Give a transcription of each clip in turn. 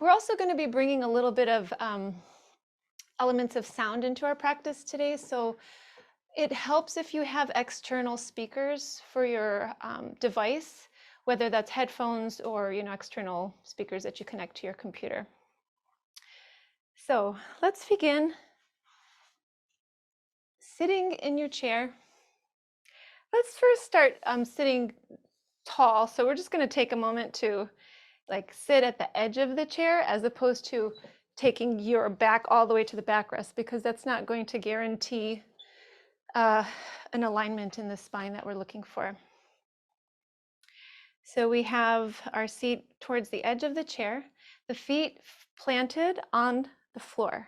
We're also going to be bringing a little bit of elements of sound into our practice today. So it helps if you have external speakers for your device, whether that's headphones or external speakers that you connect to your computer. So let's begin sitting in your chair. Let's first start sitting tall. So we're just going to take a moment to sit at the edge of the chair as opposed to taking your back all the way to the backrest, because that's not going to guarantee an alignment in the spine that we're looking for. So we have our seat towards the edge of the chair, the feet planted on the floor.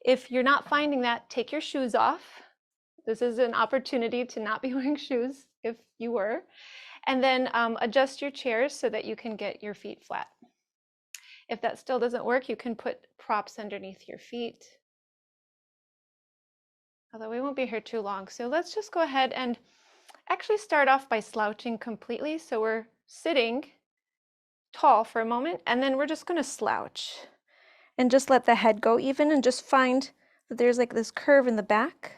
If you're not finding that, take your shoes off. This is an opportunity to not be wearing shoes if you were. And then adjust your chairs so that you can get your feet flat. If that still doesn't work, you can put props underneath your feet. Although we won't be here too long. So let's just go ahead and actually start off by slouching completely. So we're sitting tall for a moment, and then we're just going to slouch and just let the head go even, and just find that there's like this curve in the back.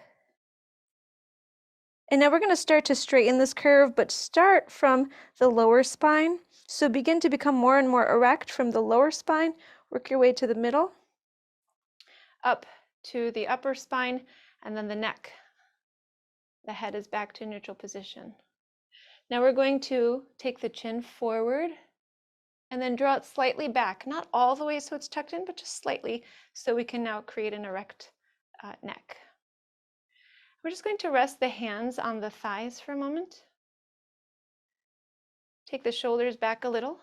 And now we're going to start to straighten this curve, but start from the lower spine. So begin to become more and more erect from the lower spine. Work your way to the middle, up to the upper spine, and then the neck. The head is back to neutral position. Now we're going to take the chin forward and then draw it slightly back, not all the way so it's tucked in, but just slightly, so we can now create an erect neck. We're just going to rest the hands on the thighs for a moment. Take the shoulders back a little.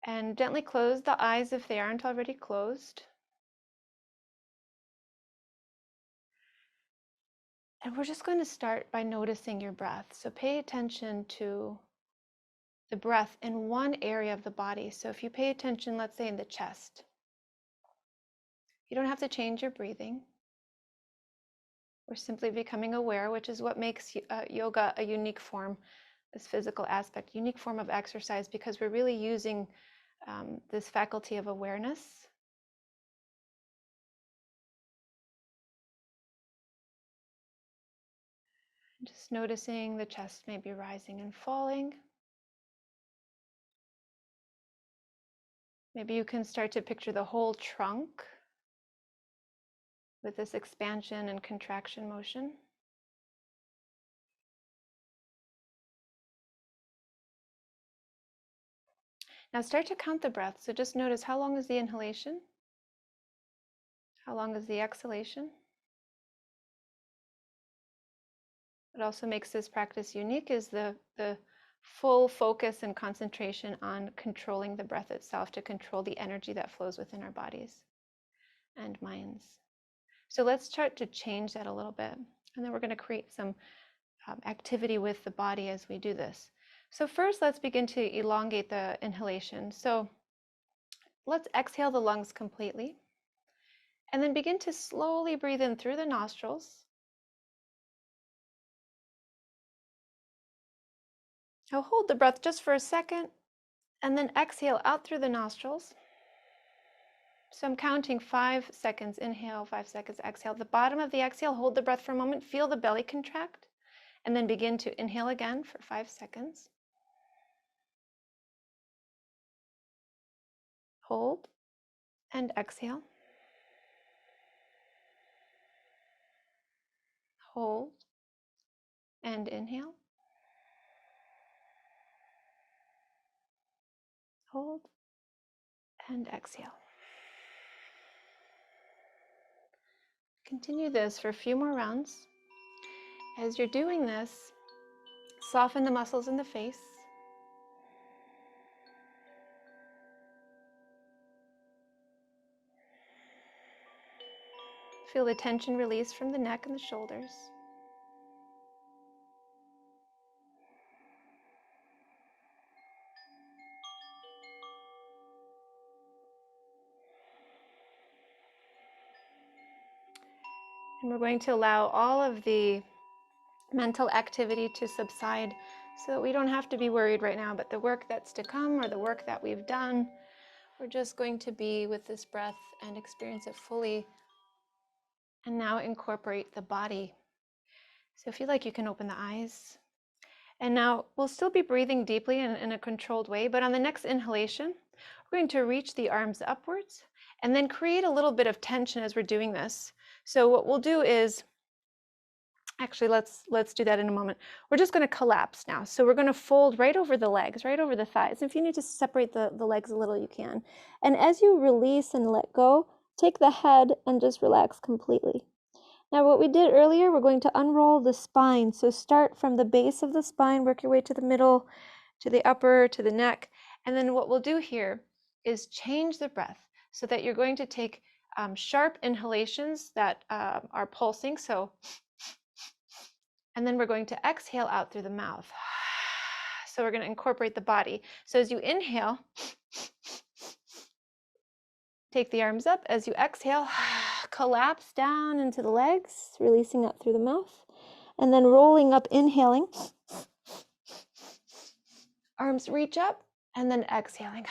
And gently close the eyes if they aren't already closed. And we're just going to start by noticing your breath. So pay attention to the breath in one area of the body. So if you pay attention, let's say in the chest, you don't have to change your breathing. We're simply becoming aware, which is what makes yoga a unique form, this physical aspect, unique form of exercise, because we're really using this faculty of awareness. Just noticing the chest maybe rising and falling. Maybe you can start to picture the whole trunk with this expansion and contraction motion. Now start to count the breath. So just notice, how long is the inhalation? How long is the exhalation? What also makes this practice unique is the full focus and concentration on controlling the breath itself, to control the energy that flows within our bodies and minds. So let's start to change that a little bit. And then we're going to create some activity with the body as we do this. So first, let's begin to elongate the inhalation. So let's exhale the lungs completely. And then begin to slowly breathe in through the nostrils. Now hold the breath just for a second, and then exhale out through the nostrils. So I'm counting 5 seconds, inhale, 5 seconds, exhale. The bottom of the exhale, hold the breath for a moment, feel the belly contract, and then begin to inhale again for 5 seconds. Hold and exhale. Hold and inhale. Hold and exhale. Continue this for a few more rounds. As you're doing this, soften the muscles in the face. Feel the tension release from the neck and the shoulders. And we're going to allow all of the mental activity to subside so that we don't have to be worried right now about the work that's to come or the work that we've done. We're just going to be with this breath and experience it fully. And now incorporate the body. So if you like, you can open the eyes. And now we'll still be breathing deeply in a controlled way, but on the next inhalation, we're going to reach the arms upwards and then create a little bit of tension as we're doing this. So what we'll do is, actually, let's do that in a moment. We're just going to collapse now. So we're going to fold right over the legs, right over the thighs. If you need to separate the legs a little, you can. And as you release and let go, take the head and just relax completely. Now what we did earlier, we're going to unroll the spine. So start from the base of the spine, work your way to the middle, to the upper, to the neck. And then what we'll do here is change the breath so that you're going to take sharp inhalations that are pulsing. And then we're going to exhale out through the mouth. So we're going to incorporate the body. So as you inhale, take the arms up. As you exhale, collapse down into the legs, releasing up through the mouth. And then rolling up, inhaling. Arms reach up, and then exhaling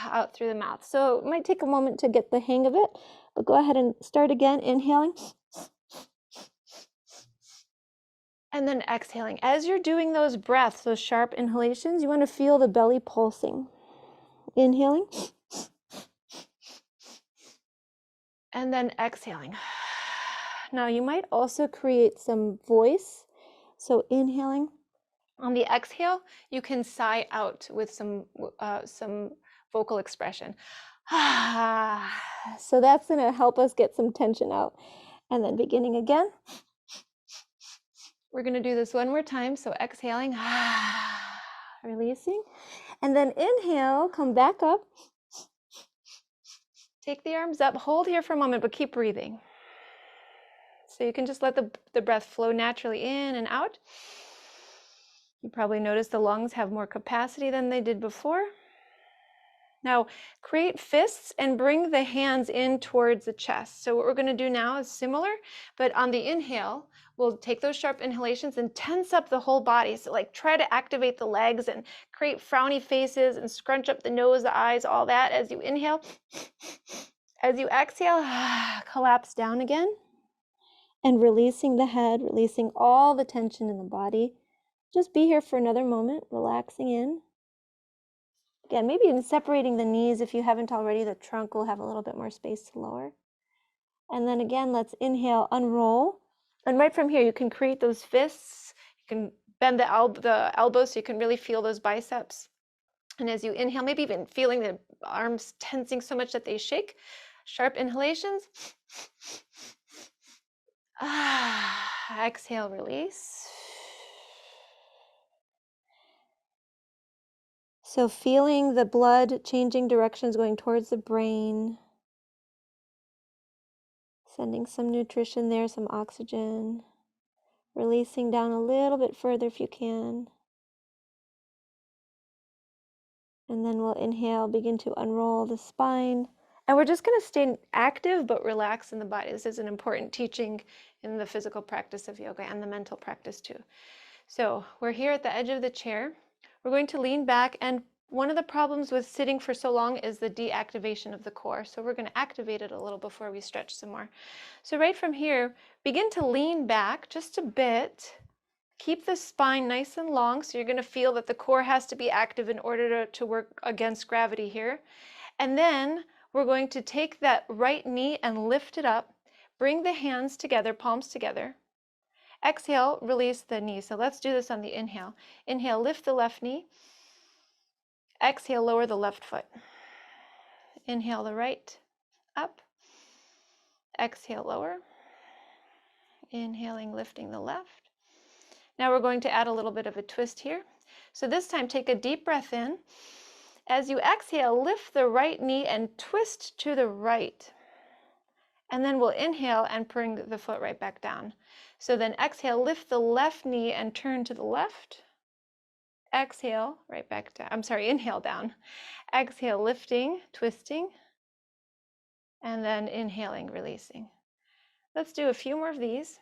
out through the mouth. So it might take a moment to get the hang of it, but go ahead and start again, inhaling. And then exhaling. As you're doing those breaths, those sharp inhalations, you want to feel the belly pulsing. Inhaling. And then exhaling. Now you might also create some voice. So inhaling. On the exhale, you can sigh out with some vocal expression. So that's going to help us get some tension out. And then beginning again. We're going to do this one more time. So exhaling, releasing. And then inhale, come back up. Take the arms up, hold here for a moment, but keep breathing. So you can just let the breath flow naturally in and out. You probably noticed the lungs have more capacity than they did before. Now, create fists and bring the hands in towards the chest. So what we're going to do now is similar, but on the inhale, we'll take those sharp inhalations and tense up the whole body. So like try to activate the legs and create frowny faces and scrunch up the nose, the eyes, all that as you inhale. As you exhale, collapse down again. And releasing the head, releasing all the tension in the body. Just be here for another moment, relaxing in. Again, maybe even separating the knees if you haven't already. The trunk will have a little bit more space to lower. And then again, let's inhale, unroll. And right from here, you can create those fists. You can bend the elbows so you can really feel those biceps. And as you inhale, maybe even feeling the arms tensing so much that they shake. Sharp inhalations. Exhale, release. So feeling the blood changing directions going towards the brain. Sending some nutrition there, some oxygen. Releasing down a little bit further if you can. And then we'll inhale, begin to unroll the spine. And we're just going to stay active but relax in the body. This is an important teaching in the physical practice of yoga and the mental practice too. So we're here at the edge of the chair. We're going to lean back, and one of the problems with sitting for so long is the deactivation of the core. So we're going to activate it a little before we stretch some more. So right from here, begin to lean back just a bit. Keep the spine nice and long, so you're going to feel that the core has to be active in order to work against gravity here. And then we're going to take that right knee and lift it up. Bring the hands together, palms together. Exhale, release the knee. So let's do this on the inhale. Inhale, lift the left knee. Exhale, lower the left foot. Inhale the right up. Exhale, lower. Inhaling, lifting the left. Now we're going to add a little bit of a twist here. So this time, take a deep breath in. As you exhale, lift the right knee and twist to the right. And then we'll inhale and bring the foot right back down. So then exhale, lift the left knee and turn to the left. Exhale, right back down. I'm sorry, inhale down. Exhale, lifting, twisting. And then inhaling, releasing. Let's do a few more of these.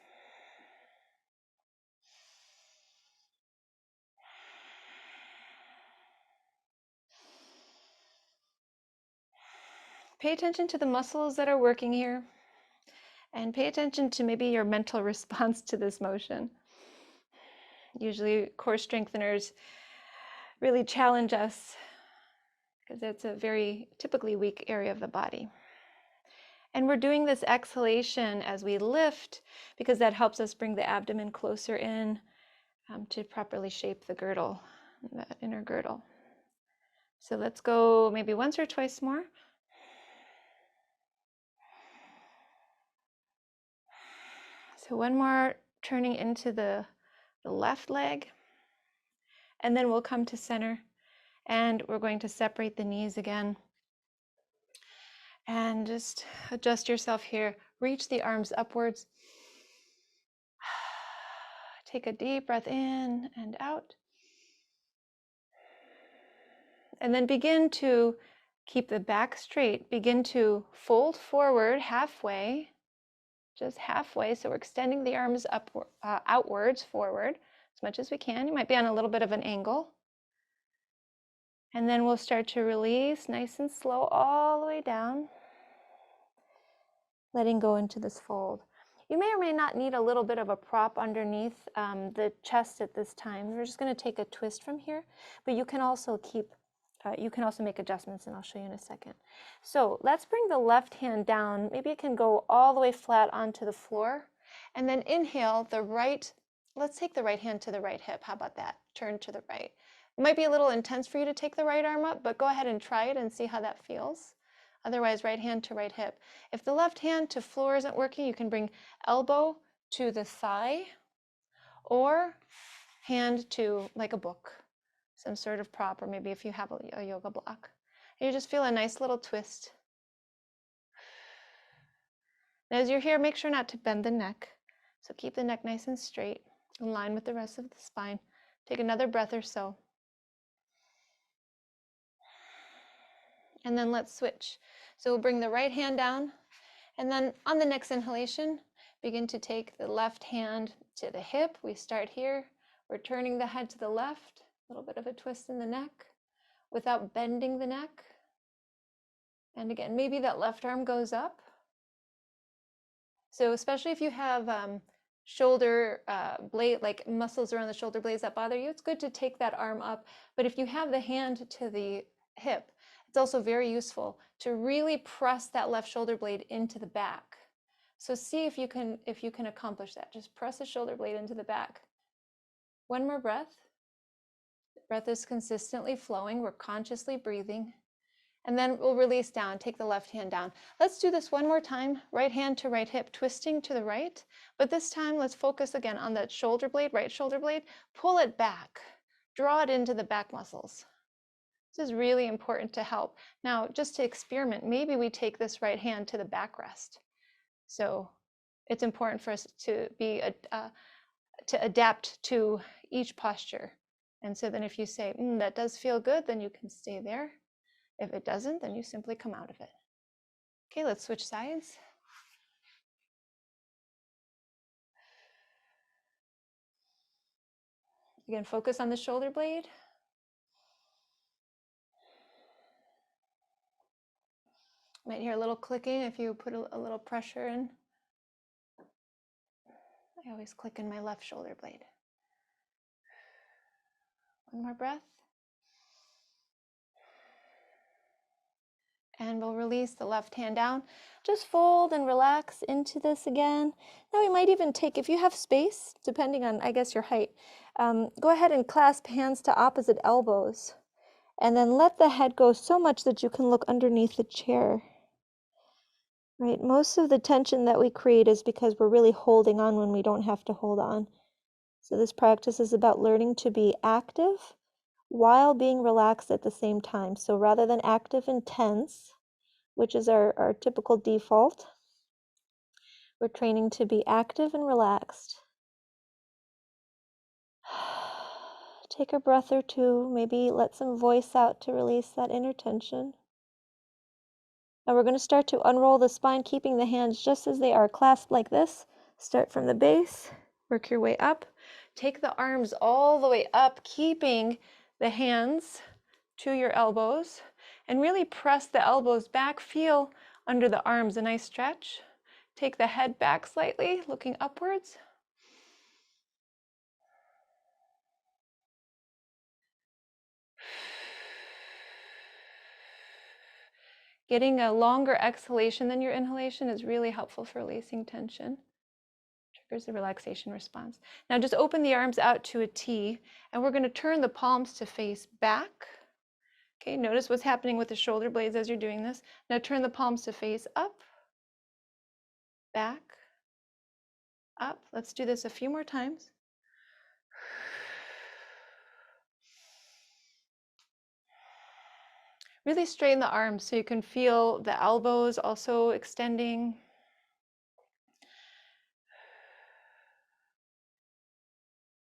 Pay attention to the muscles that are working here, and pay attention to maybe your mental response to this motion. Usually core strengtheners really challenge us because it's a very typically weak area of the body. And we're doing this exhalation as we lift because that helps us bring the abdomen closer in to properly shape the girdle, that inner girdle. So let's go maybe once or twice more. So one more, turning into the left leg, and then we'll come to center, and we're going to separate the knees again. And just adjust yourself here. Reach the arms upwards. Take a deep breath in and out. And then begin to keep the back straight. Begin to fold forward halfway, just halfway. So we're extending the arms up, outwards, forward, as much as we can. You might be on a little bit of an angle. And then we'll start to release nice and slow all the way down, letting go into this fold. You may or may not need a little bit of a prop underneath the chest at this time. We're just going to take a twist from here, but you can also make adjustments, and I'll show you in a second. So let's bring the left hand down. Maybe it can go all the way flat onto the floor, and then inhale the right. Let's take the right hand to the right hip. How about that? Turn to the right. It might be a little intense for you to take the right arm up, but go ahead and try it and see how that feels. Otherwise, right hand to right hip. If the left hand to floor isn't working, you can bring elbow to the thigh or hand to like a book, some sort of prop, or maybe if you have a yoga block. And you just feel a nice little twist. And as you're here, make sure not to bend the neck. So keep the neck nice and straight, in line with the rest of the spine. Take another breath or so. And then let's switch. So we'll bring the right hand down, and then on the next inhalation, begin to take the left hand to the hip. We start here. We're turning the head to the left, a little bit of a twist in the neck without bending the neck. And again, maybe that left arm goes up. So especially if you have shoulder blade, like muscles around the shoulder blades that bother you, it's good to take that arm up. But if you have the hand to the hip, it's also very useful to really press that left shoulder blade into the back. So see if you can accomplish that. Just press the shoulder blade into the back. One more breath. The breath is consistently flowing. We're consciously breathing. And then we'll release down, take the left hand down. Let's do this one more time. Right hand to right hip, twisting to the right. But this time, let's focus again on that shoulder blade, right shoulder blade. Pull it back. Draw it into the back muscles. This is really important to help. Now, just to experiment, maybe we take this right hand to the backrest. So it's important for us to adapt to each posture. And so then if you say, that does feel good, then you can stay there. If it doesn't, then you simply come out of it. Okay, let's switch sides. Again, focus on the shoulder blade. You might hear a little clicking if you put a little pressure in. I always click in my left shoulder blade. One more breath. And we'll release the left hand down. Just fold and relax into this again. Now we might even take, if you have space, depending on, I guess, your height, go ahead and clasp hands to opposite elbows. And then let the head go so much that you can look underneath the chair. Right? Most of the tension that we create is because we're really holding on when we don't have to hold on. So this practice is about learning to be active while being relaxed at the same time. So rather than active and tense, which is our typical default, we're training to be active and relaxed. Take a breath or two, maybe let some voice out to release that inner tension. Now we're going to start to unroll the spine, keeping the hands just as they are, clasped like this. Start from the base, work your way up. Take the arms all the way up, keeping the hands to your elbows. And really press the elbows back. Feel under the arms a nice stretch. Take the head back slightly, looking upwards. Getting a longer exhalation than your inhalation is really helpful for releasing tension. Triggers the relaxation response. Now just open the arms out to a T, and we're going to turn the palms to face back. Okay, notice what's happening with the shoulder blades as you're doing this. Now turn the palms to face up, back, up. Let's do this a few more times. Really straighten the arms so you can feel the elbows also extending.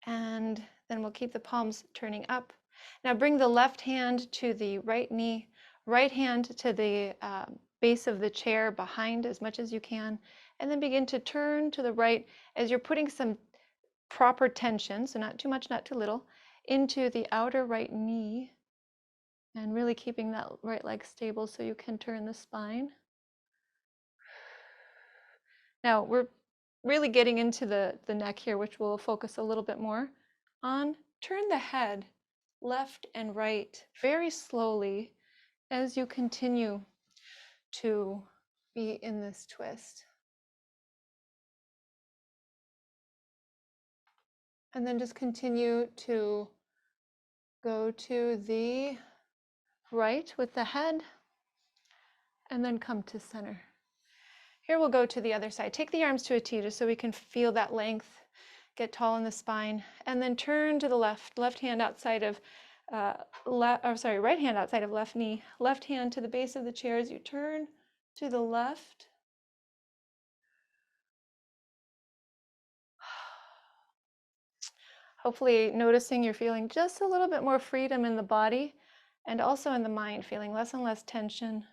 And then we'll keep the palms turning up. Now bring the left hand to the right knee, right hand to the base of the chair behind as much as you can, and then begin to turn to the right as you're putting some proper tension, so not too much, not too little, into the outer right knee, and really keeping that right leg stable so you can turn the spine. Now we're really getting into the neck here, which we'll focus a little bit more on. Turn the head left and right very slowly as you continue to be in this twist. And then just continue to go to the right with the head and then come to center. Here we'll go to the other side. Take the arms to a T just so we can feel that length, get tall in the spine, and then turn to the left hand outside of right hand outside of left knee, left hand to the base of the chair as you turn to the left. Hopefully noticing you're feeling just a little bit more freedom in the body and also in the mind, feeling less and less tension.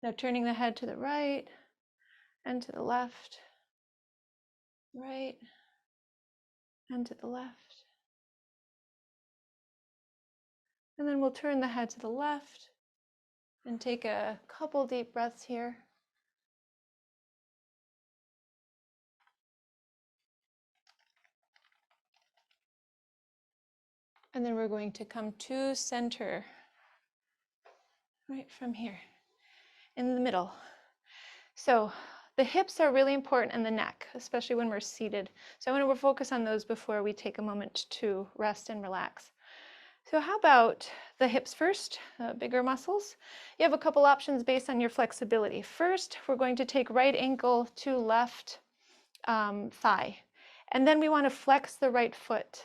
Now turning the head to the right and to the left, right and to the left. And then we'll turn the head to the left and take a couple deep breaths here. And then we're going to come to center, right from here, in the middle. So the hips are really important and the neck, especially when we're seated. So I want to focus on those before we take a moment to rest and relax. So how about the hips first, bigger muscles? You have a couple options based on your flexibility. First, we're going to take right ankle to left thigh. And then we want to flex the right foot.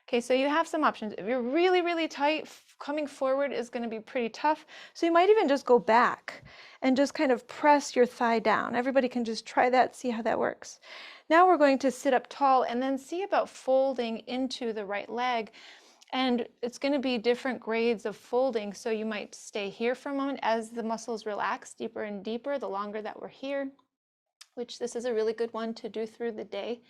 Okay, so you have some options. If you're really, really tight, coming forward is going to be pretty tough. So you might even just go back and just kind of press your thigh down. Everybody can just try that, see how that works. Now we're going to sit up tall and then see about folding into the right leg. And it's going to be different grades of folding. So you might stay here for a moment as the muscles relax deeper and deeper, the longer that we're here, which this is a really good one to do through the day.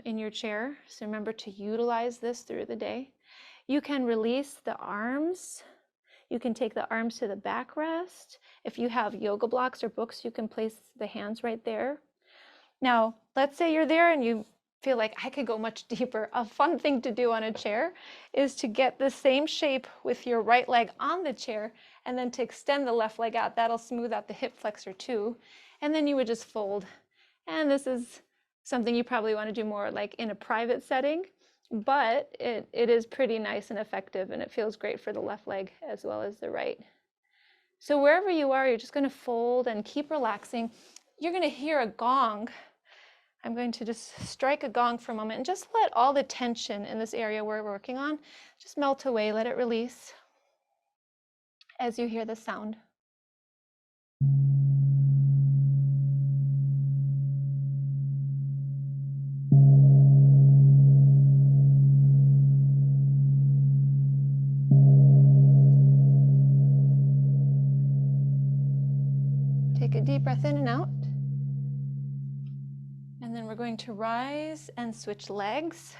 In your chair. So remember to utilize this through the day. You can release the arms. You can take the arms to the backrest. If you have yoga blocks or books, you can place the hands right there. Now, let's say you're there and you feel like I could go much deeper. A fun thing to do on a chair is to get the same shape with your right leg on the chair and then to extend the left leg out. That'll smooth out the hip flexor too. And then you would just fold. And this is something you probably want to do more like in a private setting, but it is pretty nice and effective, and it feels great for the left leg as well as the right. So wherever you are, you're just going to fold and keep relaxing. You're going to hear a gong. I'm going to just strike a gong for a moment and just let all the tension in this area we're working on just melt away, let it release as you hear the sound. Take a deep breath in and out. And then we're going to rise and switch legs.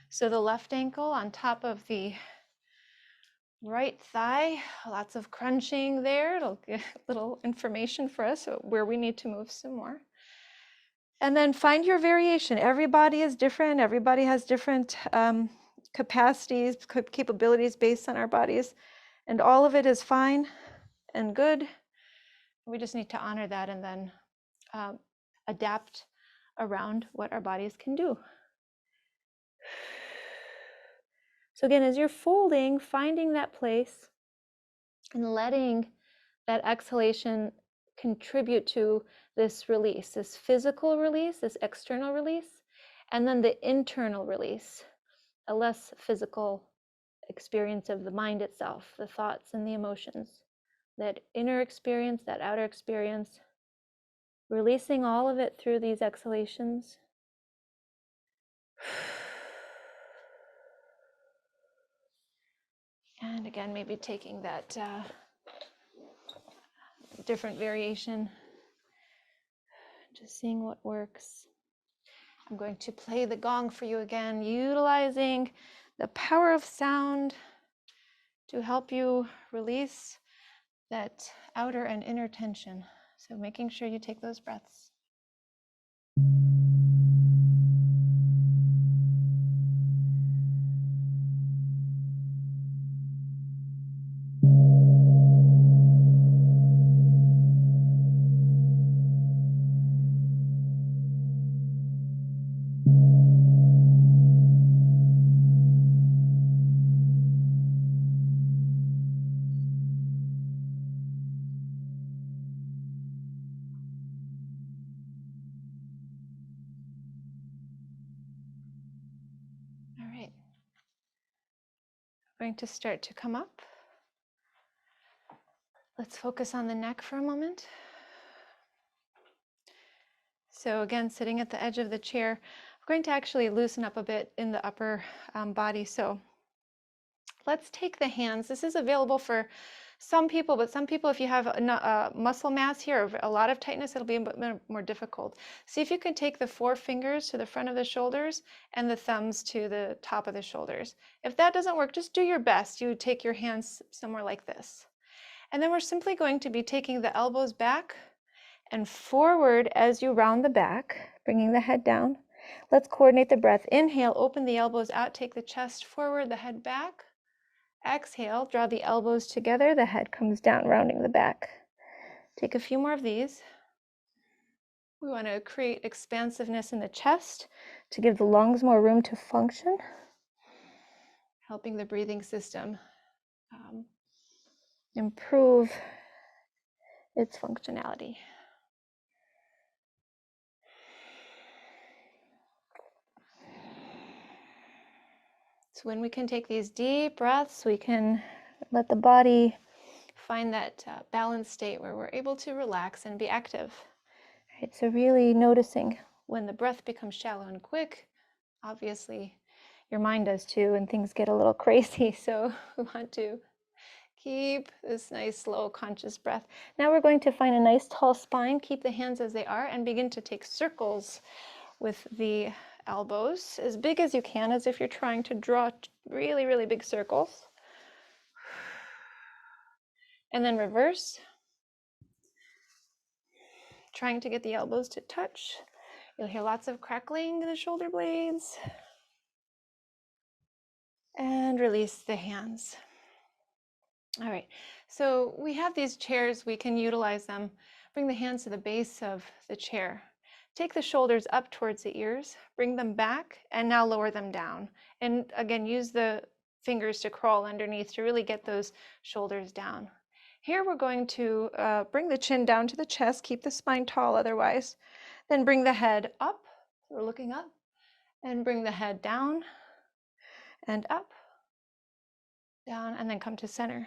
So the left ankle on top of the Right thigh, lots of crunching there. It'll give a little information for us where we need to move some more. And then find your variation. Everybody is different. Everybody has different capacities, capabilities based on our bodies. And all of it is fine and good. We just need to honor that and then adapt around what our bodies can do. So again, as you're folding, finding that place and letting that exhalation contribute to this release, this physical release, this external release, and then the internal release, a less physical experience of the mind itself, the thoughts and the emotions, that inner experience, that outer experience, releasing all of it through these exhalations. And again, maybe taking that different variation, just seeing what works. I'm going to play the gong for you again, utilizing the power of sound to help you release that outer and inner tension. So making sure you take those breaths. All right. I'm going to start to come up. Let's focus on the neck for a moment. So again, sitting at the edge of the chair, I'm going to actually loosen up a bit in the upper body. So let's take the hands. This is available for some people, but some people, if you have muscle mass here, or a lot of tightness, it'll be a bit more difficult. See if you can take the 4 fingers to the front of the shoulders and the thumbs to the top of the shoulders. If that doesn't work, just do your best. You take your hands somewhere like this. And then we're simply going to be taking the elbows back and forward as you round the back, bringing the head down. Let's coordinate the breath. Inhale, open the elbows out, take the chest forward, the head back. Exhale, draw the elbows together, the head comes down, rounding the back. Take a few more of these. We want to create expansiveness in the chest to give the lungs more room to function, helping the breathing system improve its functionality. So when we can take these deep breaths, we can let the body find that balanced state where we're able to relax and be active. Right, so really noticing when the breath becomes shallow and quick, obviously your mind does too, and things get a little crazy. So we want to keep this nice, slow, conscious breath. Now we're going to find a nice tall spine, keep the hands as they are, and begin to take circles with the elbows, as big as you can, as if you're trying to draw really, really big circles. And then reverse, trying to get the elbows to touch. You'll hear lots of crackling in the shoulder blades. And release the hands. All right, so we have these chairs, we can utilize them. Bring the hands to the base of the chair. Take the shoulders up towards the ears, bring them back, and now lower them down. And again, use the fingers to crawl underneath to really get those shoulders down. Here we're going to bring the chin down to the chest, keep the spine tall otherwise. Then bring the head up, so we're looking up, and bring the head down and up, down, and then come to center.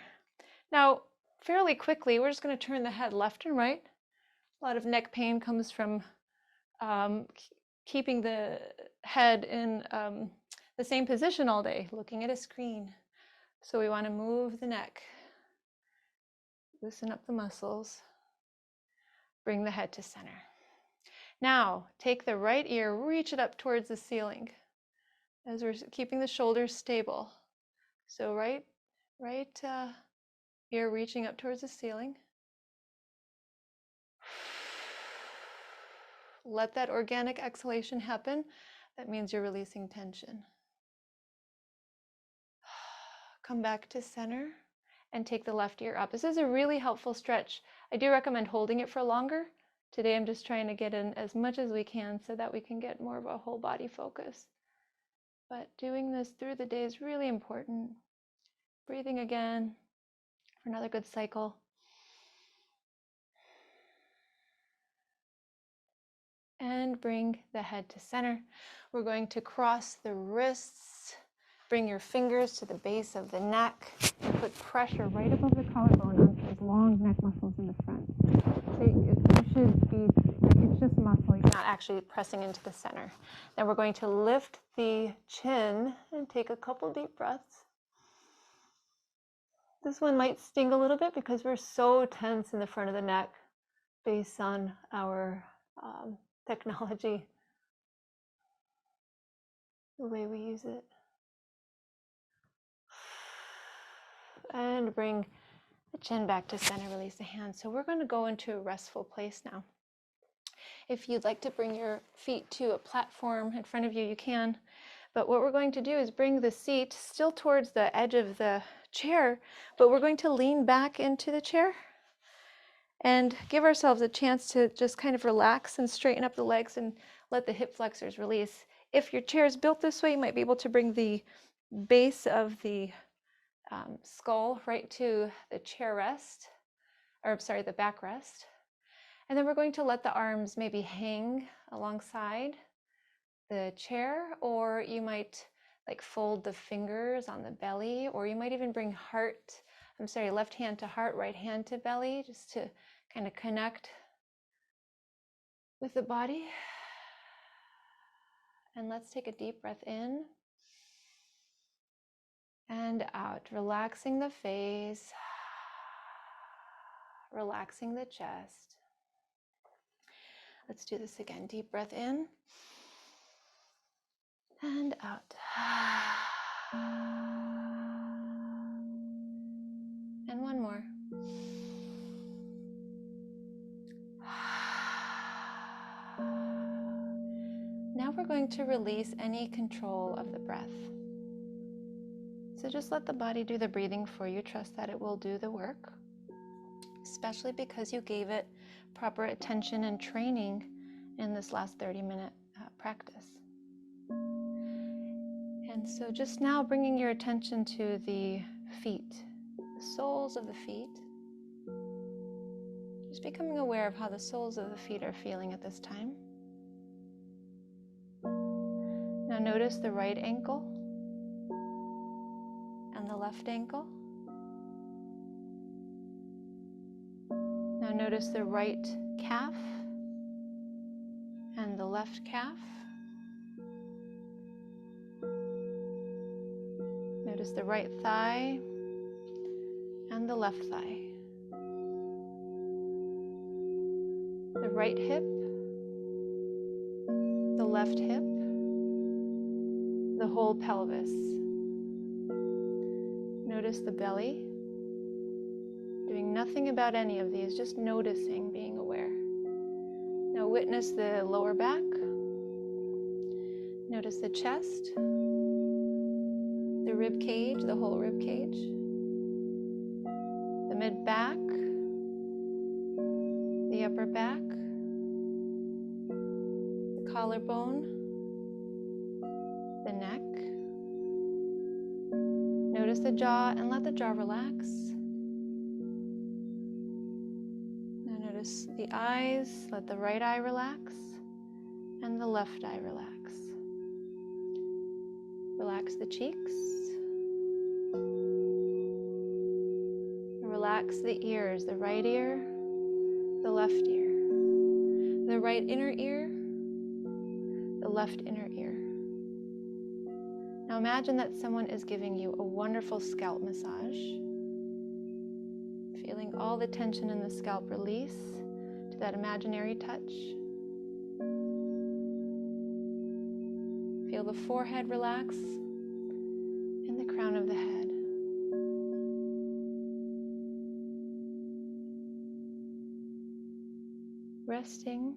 Now, fairly quickly, we're just going to turn the head left and right. A lot of neck pain comes from keeping the head in the same position all day, looking at a screen. So we want to move the neck, loosen up the muscles, bring the head to center. Now, take the right ear, reach it up towards the ceiling as we're keeping the shoulders stable. So right right here, reaching up towards the ceiling. Let that organic exhalation happen. That means you're releasing tension. Come back to center and take the left ear up. This is a really helpful stretch. I do recommend holding it for longer. Today I'm just trying to get in as much as we can so that we can get more of a whole body focus. But doing this through the day is really important. Breathing again for another good cycle. And bring the head to center. We're going to cross the wrists. Bring your fingers to the base of the neck and put pressure right above the collarbone onto those long neck muscles in the front. So you should be, it's just muscle, you're not actually pressing into the center. Then we're going to lift the chin and take a couple deep breaths. This one might sting a little bit because we're so tense in the front of the neck based on our technology, the way we use it. And bring the chin back to center, release the hands. So we're going to go into a restful place now. If you'd like to bring your feet to a platform in front of you, you can. But what we're going to do is bring the seat still towards the edge of the chair, but we're going to lean back into the chair and give ourselves a chance to just kind of relax and straighten up the legs and let the hip flexors release. If your chair is built this way, you might be able to bring the base of the skull right to the chair rest, or sorry, the backrest. And then we're going to let the arms maybe hang alongside the chair, or you might like fold the fingers on the belly, or you might even bring left hand to heart, right hand to belly, just to kind of connect with the body. And let's take a deep breath in and out, relaxing the face, relaxing the chest. Let's do this again. Deep breath in and out. And one more. Now we're going to release any control of the breath. So just let the body do the breathing for you. Trust that it will do the work, especially because you gave it proper attention and training in this last 30-minute practice. And so just now bringing your attention to the feet, the soles of the feet. Just becoming aware of how the soles of the feet are feeling at this time. Now notice the right ankle and the left ankle. Now notice the right calf and the left calf. Notice the right thigh and the left thigh. The right hip, the left hip, the whole pelvis. Notice the belly. Doing nothing about any of these, just noticing, being aware. Now witness the lower back. Notice the chest, the rib cage, the whole rib cage, the mid back, the upper back, the collarbone, the neck. Notice the jaw and let the jaw relax. Now notice the eyes, let the right eye relax and the left eye relax. Relax the cheeks. Relax the ears, the right ear, the left ear, the right inner ear, the left inner ear. Now imagine that someone is giving you a wonderful scalp massage. Feeling all the tension in the scalp release to that imaginary touch. Feel the forehead relax and the crown of the head. resting.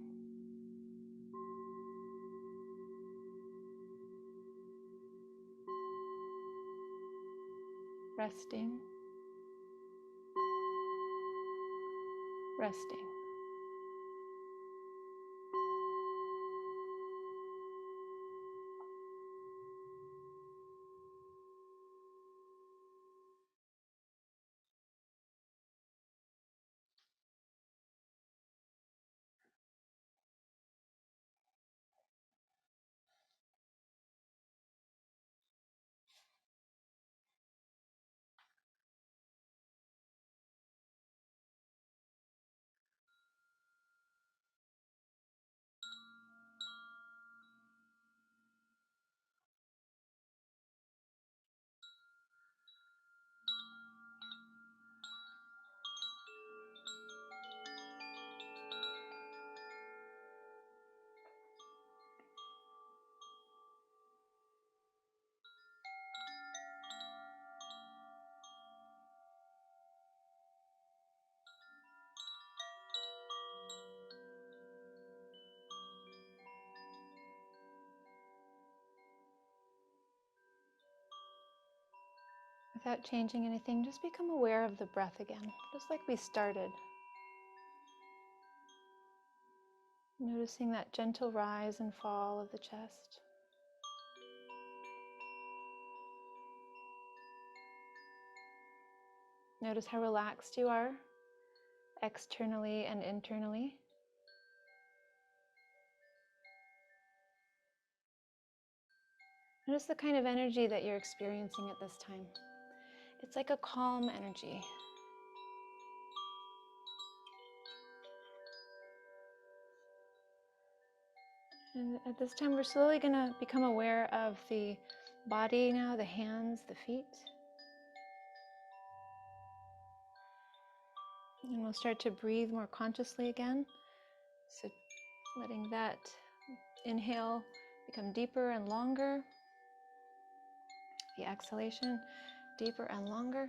Resting. Resting. Without changing anything, just become aware of the breath again, just like we started. Noticing that gentle rise and fall of the chest. Notice how relaxed you are, externally and internally. Notice the kind of energy that you're experiencing at this time. It's like a calm energy. And at this time, we're slowly going to become aware of the body now, the hands, the feet. And we'll start to breathe more consciously again. So letting that inhale become deeper and longer. The exhalation, deeper and longer.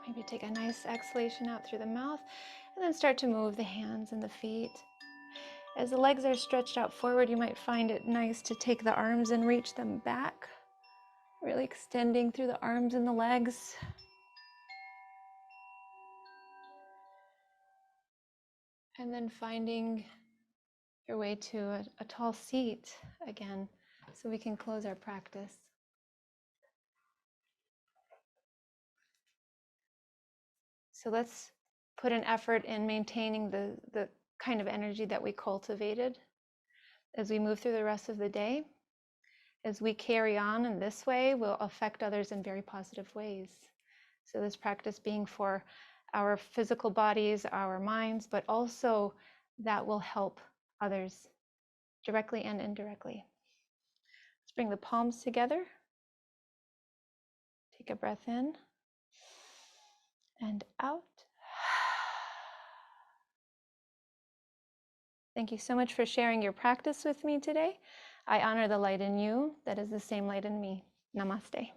Maybe take a nice exhalation out through the mouth, and then start to move the hands and the feet. As the legs are stretched out forward, you might find it nice to take the arms and reach them back, really extending through the arms and the legs. And then finding your way to a tall seat again, so we can close our practice. So let's put an effort in maintaining the kind of energy that we cultivated as we move through the rest of the day. As we carry on in this way, we'll affect others in very positive ways. So this practice being for our physical bodies, our minds, but also that will help others directly and indirectly. Let's bring the palms together. Take a breath in and out. Thank you so much for sharing your practice with me today. I honor the light in you that is the same light in me. Namaste.